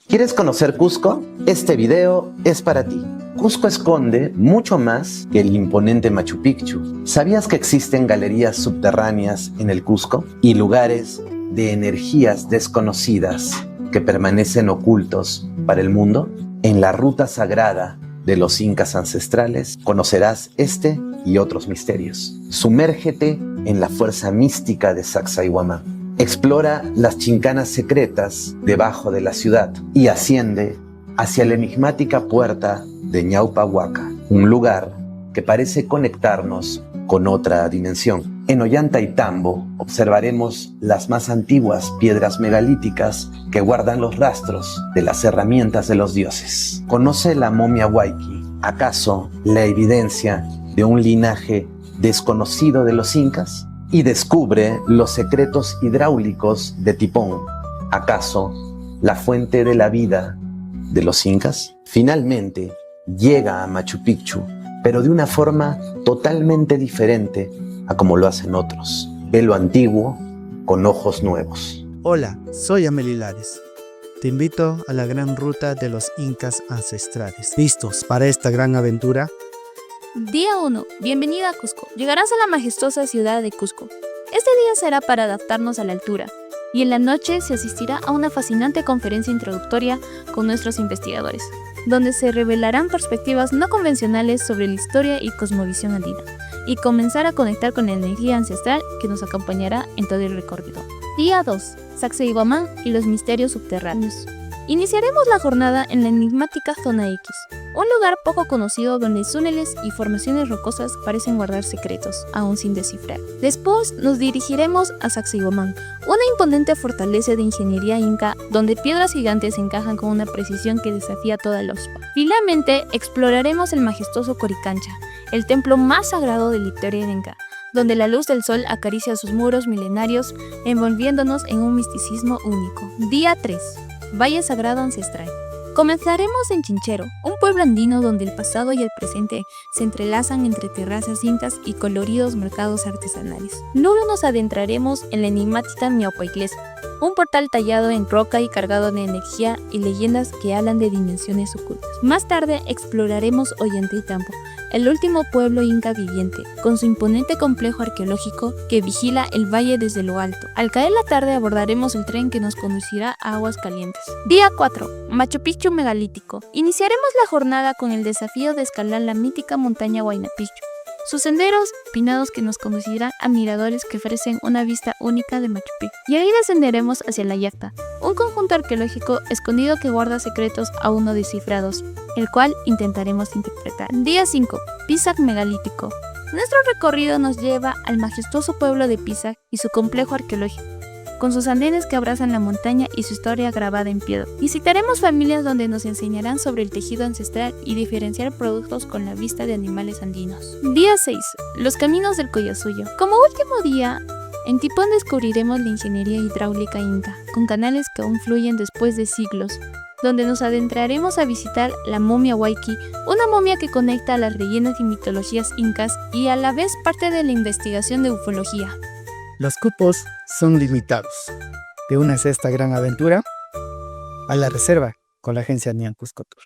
¿Quieres conocer Cusco? Este video es para ti. Cusco esconde mucho más que el imponente Machu Picchu. ¿Sabías que existen galerías subterráneas en el Cusco y lugares de energías desconocidas que permanecen ocultos para el mundo? En la ruta sagrada de los incas ancestrales conocerás este y otros misterios. Sumérgete en la fuerza mística de Sacsayhuamán. Explora las chincanas secretas debajo de la ciudad y asciende hacia la enigmática puerta de Ñaupa Huaca, un lugar que parece conectarnos con otra dimensión. En Ollantaytambo observaremos las más antiguas piedras megalíticas que guardan los rastros de las herramientas de los dioses. Conoce la momia Huayqui, ¿acaso la evidencia de un linaje desconocido de los incas? Y descubre los secretos hidráulicos de Tipón, ¿acaso la fuente de la vida de los incas? Finalmente llega a Machu Picchu, pero de una forma totalmente diferente a como lo hacen otros. Ve lo antiguo con ojos nuevos. Hola, soy Amel Hilares. Te invito a la gran ruta de los incas ancestrales. ¿Listos para esta gran aventura? Día 1. Bienvenida a Cusco. Llegarás a la majestuosa ciudad de Cusco. Este día será para adaptarnos a la altura, y en la noche se asistirá a una fascinante conferencia introductoria con nuestros investigadores, donde se revelarán perspectivas no convencionales sobre la historia y cosmovisión andina, y comenzar a conectar con la energía ancestral que nos acompañará en todo el recorrido. Día 2. Sacsayhuamán y los misterios subterráneos. Iniciaremos la jornada en la enigmática Zona X, un lugar poco conocido donde túneles y formaciones rocosas parecen guardar secretos, aún sin descifrar. Después nos dirigiremos a Sacsayhuamán, una imponente fortaleza de ingeniería inca donde piedras gigantes encajan con una precisión que desafía toda la OSPA. Finalmente, exploraremos el majestuoso Coricancha, el templo más sagrado de la historia inca, donde la luz del sol acaricia sus muros milenarios, envolviéndonos en un misticismo único. Día 3. Valle Sagrado Ancestral. Comenzaremos en Chinchero, un pueblo andino donde el pasado y el presente se entrelazan entre terrazas incas y coloridos mercados artesanales. Luego nos adentraremos en la enigmática Ñaupa Iglesia, un portal tallado en roca y cargado de energía y leyendas que hablan de dimensiones ocultas. Más tarde exploraremos Ollantaytambo, el último pueblo inca viviente, con su imponente complejo arqueológico que vigila el valle desde lo alto. Al caer la tarde abordaremos el tren que nos conducirá a Aguas Calientes. Día 4. Machu Picchu megalítico. Iniciaremos la jornada con el desafío de escalar la mítica montaña Huayna Picchu. Sus senderos empinados que nos conducirán a miradores que ofrecen una vista única de Machu Picchu. Y ahí descenderemos hacia la Yacta, un conjunto arqueológico escondido que guarda secretos aún no descifrados, el cual intentaremos interpretar. Día 5. Pisac megalítico. Nuestro recorrido nos lleva al majestuoso pueblo de Pisac y su complejo arqueológico, con sus andenes que abrazan la montaña y su historia grabada en piedra. Visitaremos familias donde nos enseñarán sobre el tejido ancestral y diferenciar productos con la vista de animales andinos. Día 6. Los caminos del Collasuyo. Como último día, en Tipón descubriremos la ingeniería hidráulica inca, con canales que aún fluyen después de siglos, donde nos adentraremos a visitar la momia Huayqui, una momia que conecta a las leyendas y mitologías incas y a la vez parte de la investigación de ufología. Los cupos son limitados. ¿Te unes a esta gran aventura? A la reserva con la agencia Nian Cusco Tour.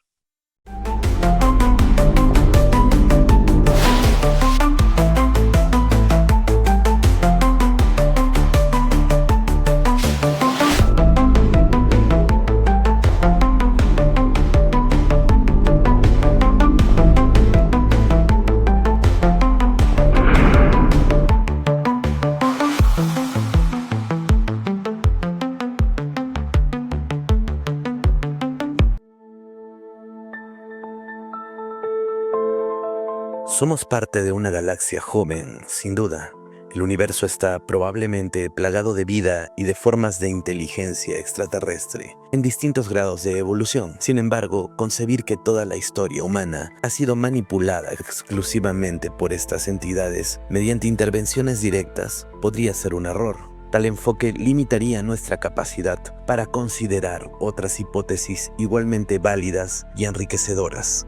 Somos parte de una galaxia joven, sin duda. El universo está probablemente plagado de vida y de formas de inteligencia extraterrestre, en distintos grados de evolución. Sin embargo, concebir que toda la historia humana ha sido manipulada exclusivamente por estas entidades mediante intervenciones directas podría ser un error. Tal enfoque limitaría nuestra capacidad para considerar otras hipótesis igualmente válidas y enriquecedoras.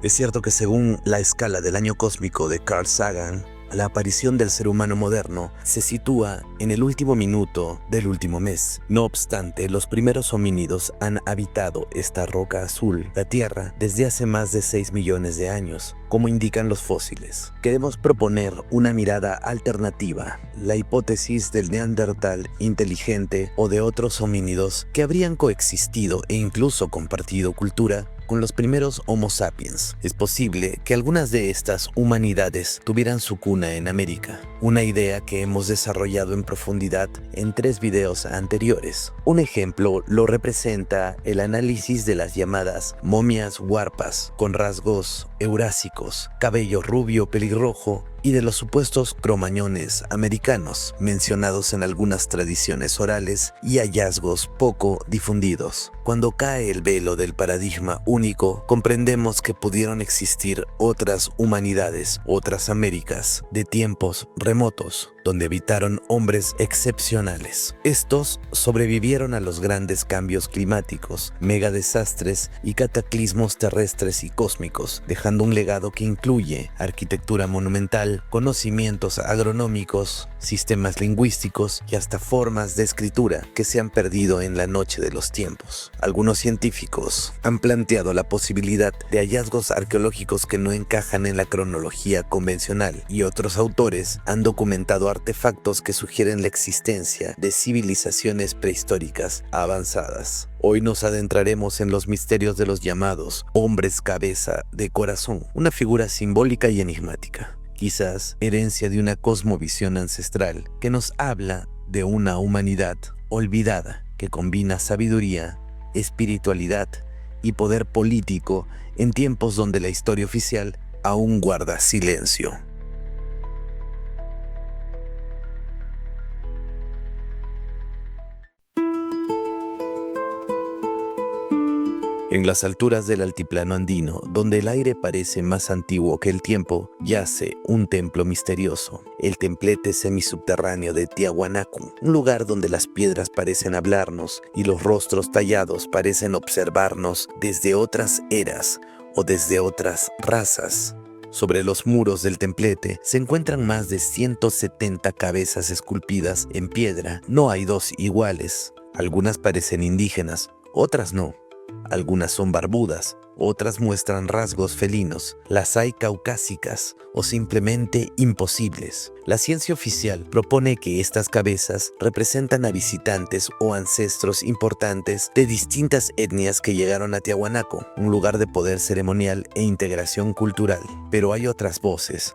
Es cierto que según la escala del año cósmico de Carl Sagan, la aparición del ser humano moderno se sitúa en el último minuto del último mes. No obstante, los primeros homínidos han habitado esta roca azul, la Tierra, desde hace más de 6 millones de años, como indican los fósiles. Queremos proponer una mirada alternativa, la hipótesis del neandertal inteligente o de otros homínidos que habrían coexistido e incluso compartido cultura con los primeros Homo sapiens. Es posible que algunas de estas humanidades tuvieran su cuna en América, una idea que hemos desarrollado en profundidad en 3 videos anteriores. Un ejemplo lo representa el análisis de las llamadas momias huarpas, con rasgos eurásicos, cabello rubio pelirrojo, y de los supuestos cromañones americanos, mencionados en algunas tradiciones orales y hallazgos poco difundidos. Cuando cae el velo del paradigma único, comprendemos que pudieron existir otras humanidades, otras Américas, de tiempos remotos, donde habitaron hombres excepcionales. Estos sobrevivieron a los grandes cambios climáticos, megadesastres y cataclismos terrestres y cósmicos, dejando un legado que incluye arquitectura monumental, conocimientos agronómicos, sistemas lingüísticos y hasta formas de escritura que se han perdido en la noche de los tiempos. Algunos científicos han planteado la posibilidad de hallazgos arqueológicos que no encajan en la cronología convencional, y otros autores han documentado artefactos que sugieren la existencia de civilizaciones prehistóricas avanzadas. Hoy nos adentraremos en los misterios de los llamados hombres cabeza de corazón, una figura simbólica y enigmática, quizás herencia de una cosmovisión ancestral que nos habla de una humanidad olvidada que combina sabiduría, espiritualidad y poder político en tiempos donde la historia oficial aún guarda silencio. En las alturas del altiplano andino, donde el aire parece más antiguo que el tiempo, yace un templo misterioso, el templete semisubterráneo de Tiahuanacu, un lugar donde las piedras parecen hablarnos y los rostros tallados parecen observarnos desde otras eras o desde otras razas. Sobre los muros del templete se encuentran más de 170 cabezas esculpidas en piedra. No hay 2 iguales. Algunas parecen indígenas, otras no. Algunas son barbudas, otras muestran rasgos felinos, las hay caucásicas o simplemente imposibles. La ciencia oficial propone que estas cabezas representan a visitantes o ancestros importantes de distintas etnias que llegaron a Tiahuanaco, un lugar de poder ceremonial e integración cultural. Pero hay otras voces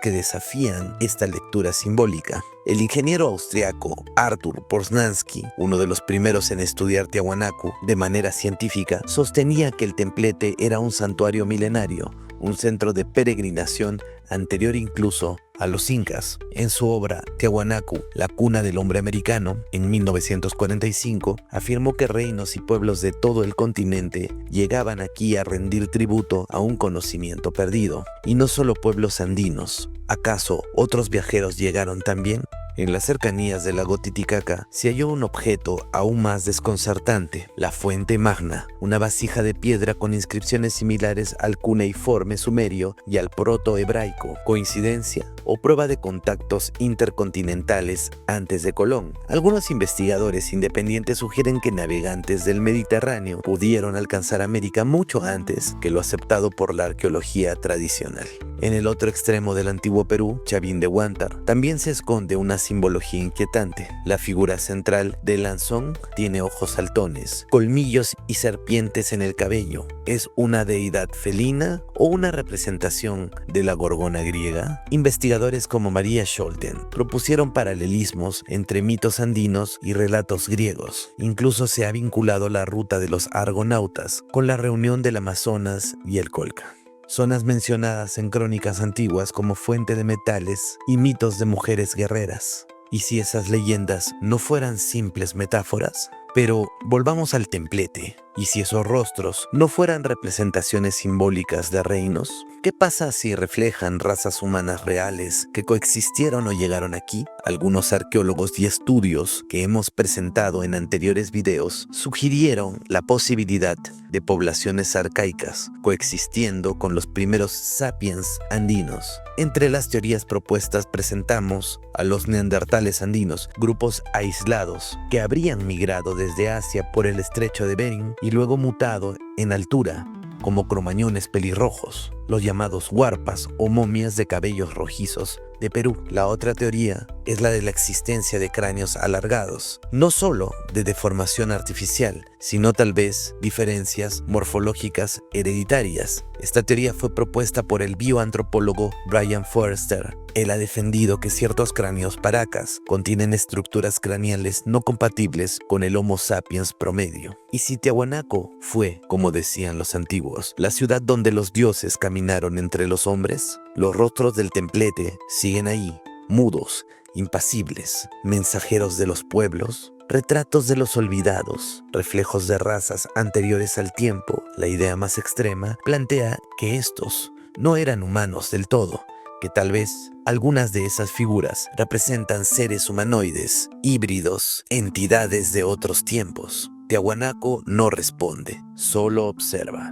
que desafían esta lectura simbólica. El ingeniero austriaco Arthur Poznański, uno de los primeros en estudiar Tiahuanacu de manera científica, sostenía que el templete era un santuario milenario, un centro de peregrinación anterior incluso a los incas. En su obra Tiahuanacu, la cuna del hombre americano, en 1945, afirmó que reinos y pueblos de todo el continente llegaban aquí a rendir tributo a un conocimiento perdido. Y no solo pueblos andinos. ¿Acaso otros viajeros llegaron también? En las cercanías del lago Titicaca se halló un objeto aún más desconcertante, la Fuente Magna, una vasija de piedra con inscripciones similares al cuneiforme sumerio y al protohebraico. ¿Coincidencia o prueba de contactos intercontinentales antes de Colón? Algunos investigadores independientes sugieren que navegantes del Mediterráneo pudieron alcanzar América mucho antes que lo aceptado por la arqueología tradicional. En el otro extremo del antiguo Perú, Chavín de Huántar, también se esconde una simbología inquietante. La figura central del lanzón tiene ojos saltones, colmillos y serpientes en el cabello. ¿Es una deidad felina o una representación de la gorgona griega? Investigadores como María Scholten propusieron paralelismos entre mitos andinos y relatos griegos. Incluso se ha vinculado la ruta de los argonautas con la reunión del Amazonas y el Colca. Zonas mencionadas en crónicas antiguas como fuente de metales y mitos de mujeres guerreras. ¿Y si esas leyendas no fueran simples metáforas? Pero volvamos al templete. ¿Y si esos rostros no fueran representaciones simbólicas de reinos? ¿Qué pasa si reflejan razas humanas reales que coexistieron o llegaron aquí? Algunos arqueólogos y estudios que hemos presentado en anteriores videos sugirieron la posibilidad de poblaciones arcaicas coexistiendo con los primeros sapiens andinos. Entre las teorías propuestas presentamos a los neandertales andinos, grupos aislados que habrían migrado desde Asia por el estrecho de Bering y luego mutado en altura como cromañones pelirrojos, los llamados huarpas o momias de cabellos rojizos de Perú. La otra teoría es la de la existencia de cráneos alargados, no solo de deformación artificial, sino tal vez diferencias morfológicas hereditarias. Esta teoría fue propuesta por el bioantropólogo Brian Forster. Él ha defendido que ciertos cráneos paracas contienen estructuras craneales no compatibles con el Homo sapiens promedio. ¿Y si Tiahuanaco fue, como decían los antiguos, la ciudad donde los dioses caminaron entre los hombres? Los rostros del templete siguen ahí, mudos, impasibles, mensajeros de los pueblos, retratos de los olvidados, reflejos de razas anteriores al tiempo. La idea más extrema plantea que estos no eran humanos del todo, que tal vez algunas de esas figuras representan seres humanoides, híbridos, entidades de otros tiempos. Tiahuanaco no responde, solo observa.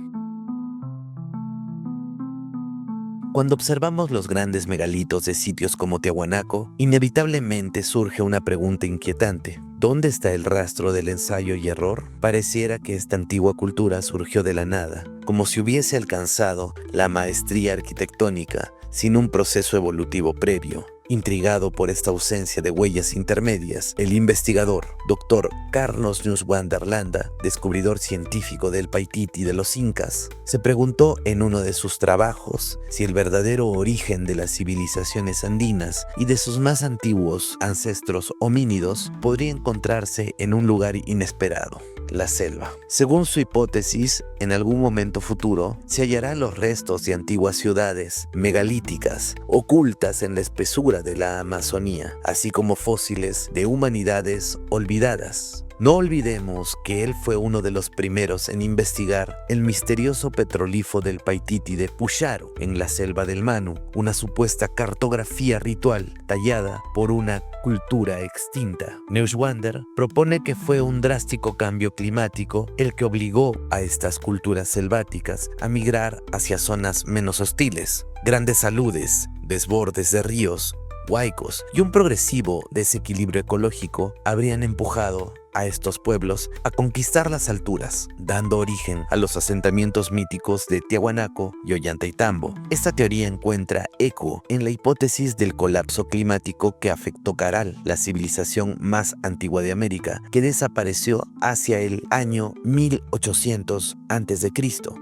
Cuando observamos los grandes megalitos de sitios como Tiahuanaco, inevitablemente surge una pregunta inquietante. ¿Dónde está el rastro del ensayo y error? Pareciera que esta antigua cultura surgió de la nada, como si hubiese alcanzado la maestría arquitectónica sin un proceso evolutivo previo. Intrigado por esta ausencia de huellas intermedias, el investigador Dr. Carlos Neuschwander Landa, descubridor científico del Paititi de los Incas, se preguntó en uno de sus trabajos si el verdadero origen de las civilizaciones andinas y de sus más antiguos ancestros homínidos podría encontrarse en un lugar inesperado: la selva. Según su hipótesis, en algún momento futuro se hallarán los restos de antiguas ciudades megalíticas ocultas en la espesura de la Amazonía, así como fósiles de humanidades olvidadas. No olvidemos que él fue uno de los primeros en investigar el misterioso petrolifo del Paititi de Pucharo en la selva del Manu, una supuesta cartografía ritual tallada por una cultura extinta. Neuschwander propone que fue un drástico cambio climático el que obligó a estas culturas selváticas a migrar hacia zonas menos hostiles. Grandes aludes, desbordes de ríos, huaicos y un progresivo desequilibrio ecológico habrían empujado a estos pueblos a conquistar las alturas, dando origen a los asentamientos míticos de Tiahuanaco y Ollantaytambo. Esta teoría encuentra eco en la hipótesis del colapso climático que afectó Caral, la civilización más antigua de América, que desapareció hacia el año 1800 a.C.,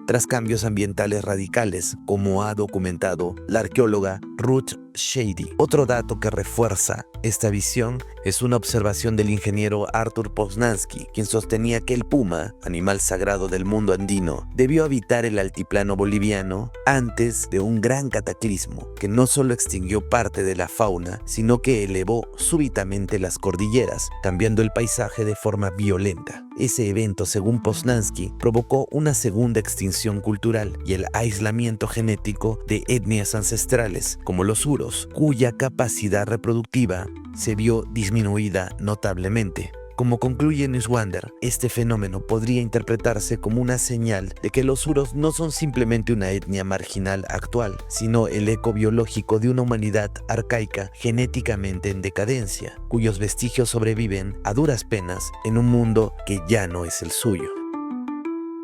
tras cambios ambientales radicales, como ha documentado la arqueóloga Ruth Shady. Otro dato que refuerza esta visión es una observación del ingeniero Arthur Poznański, quien sostenía que el puma, animal sagrado del mundo andino, debió habitar el altiplano boliviano antes de un gran cataclismo que no solo extinguió parte de la fauna, sino que elevó súbitamente las cordilleras, cambiando el paisaje de forma violenta. Ese evento, según Poznański, provocó una segunda extinción cultural y el aislamiento genético de etnias ancestrales, como los huros, cuya capacidad reproductiva se vio disminuida notablemente. Como concluye Neuschwander, este fenómeno podría interpretarse como una señal de que los huros no son simplemente una etnia marginal actual, sino el eco biológico de una humanidad arcaica genéticamente en decadencia, cuyos vestigios sobreviven a duras penas en un mundo que ya no es el suyo.